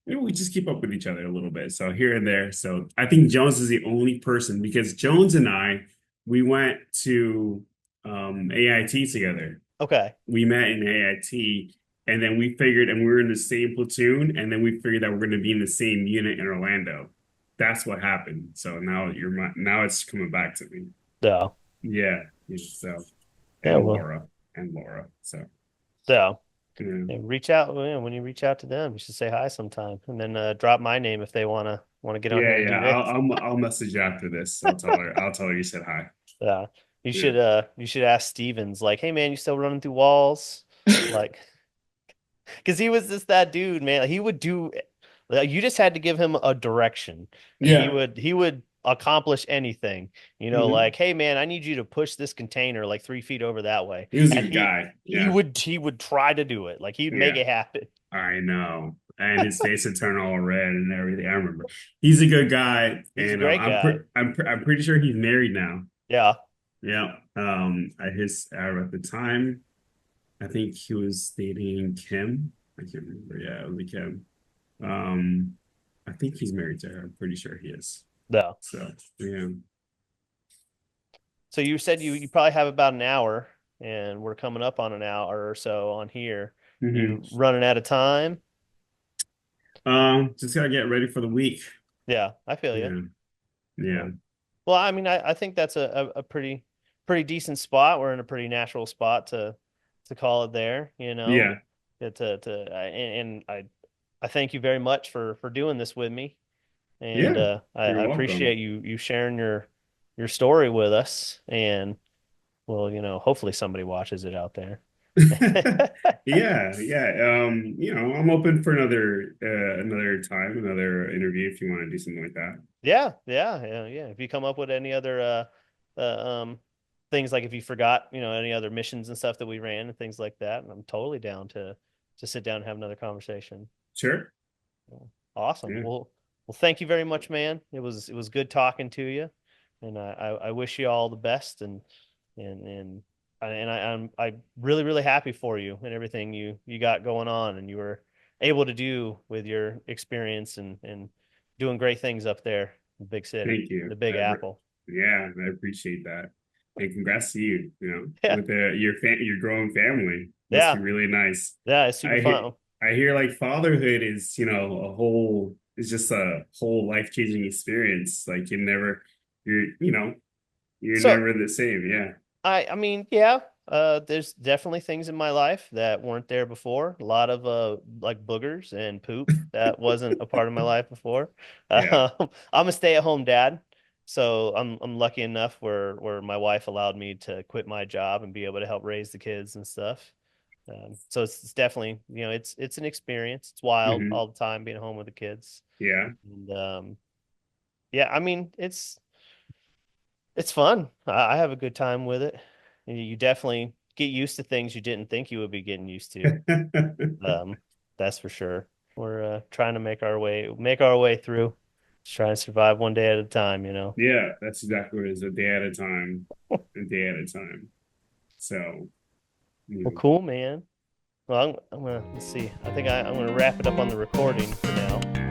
B: we just keep up with each other a little bit. So here and there. So I think Jones is the only person because Jones and we went to AIT together.
A: Okay.
B: We met in AIT, and then we figured, and we were in the same platoon, and then we figured that we're going to be in the same unit in Orlando. That's what happened. So now it's coming back to me.
A: Yeah.
B: Yeah. Yeah, so
A: Yeah.
B: and
A: Well,
B: Laura. So
A: yeah.
B: yeah.
A: And reach out when you reach out to them. You should say hi sometime, and then drop my name if they wanna get on
B: Yeah,
A: here and
B: yeah.
A: do this.
B: I'll message you after this. I'll tell her you said hi.
A: Yeah,
B: Yeah.
A: you should ask Stevens like, hey man, you still running through walls? Like, because he was just that dude, man. Like, he would do. Like, you just had to give him a direction, and
B: Yeah.
A: he would accomplish anything. You know,
B: Mhm.
A: like, hey man, I need you to push this container like 3 feet over that way,
B: He was a
A: and
B: good guy.
A: he
B: Yeah.
A: he would try to do it. Like he'd make
B: Yeah.
A: it happen.
B: I know. And his face would turn all red and everything. I remember. He's a good guy,
A: He's a
B: and
A: great guy.
B: I'm pretty sure he's married now.
A: Yeah.
B: Yeah. At at the time, I think he was dating Kim. I can't remember. Yeah, it was Kim. Um, I think he's married to her. I'm pretty sure he is.
A: No.
B: So yeah.
A: So you said you probably have about an hour, and we're coming up on an hour or so on here.
B: Hmm.
A: You running out of time?
B: Just gotta get ready for the week.
A: Yeah, I feel you.
B: Yeah.
A: Yeah.
B: Yeah.
A: Well, I mean, I think that's a pretty decent spot. We're in a pretty natural spot to call it there, you know.
B: Yeah.
A: And I thank you very much for doing this with me, and
B: Yeah. You're
A: I
B: welcome.
A: appreciate you sharing your story with us. And well, you know, hopefully somebody watches it out there.
B: Yeah, yeah. I'm open for another time, another interview if you want to do something like that.
A: Yeah. If you come up with any other things like if you forgot, you know, any other missions and stuff that we ran and things like that, I'm totally down to sit down and have another conversation.
B: Sure.
A: Awesome.
B: Yeah.
A: Well, thank you very much, man. It was good talking to you, and I wish you all the best and I'm really really happy for you and everything you got going on, and you were able to do with your experience and doing great things up there in the big city,
B: Thank you.
A: the Big Apple.
B: Yeah, I appreciate that. And congrats to you,
A: Yeah,
B: with your growing family. Must be
A: yeah,
B: really nice.
A: yeah. It's super
B: I he-
A: fun.
B: I hear like fatherhood is, it's just a whole life-changing experience. Like you're
A: So
B: never the same. Yeah.
A: I mean, yeah, there's definitely things in my life that weren't there before. A lot of like boogers and poop that wasn't a part of my life before.
B: Yeah.
A: I'm a stay-at-home dad, so I'm lucky enough where my wife allowed me to quit my job and be able to help raise the kids and stuff. So it's definitely, it's an experience. It's wild
B: Hmm.
A: all the time being home with the kids.
B: Yeah.
A: And yeah, I mean, it's fun. I have a good time with it. You definitely get used to things you didn't think you would be getting used to. Um, that's for sure. We're trying to make our way through. Just trying to survive one day at a time.
B: Yeah, that's exactly what it is. A day at a time, a day at a time. So,
A: Well,
B: mm,
A: cool, man. Well, I'm gonna let's see. I think I'm gonna wrap it up on the recording for now.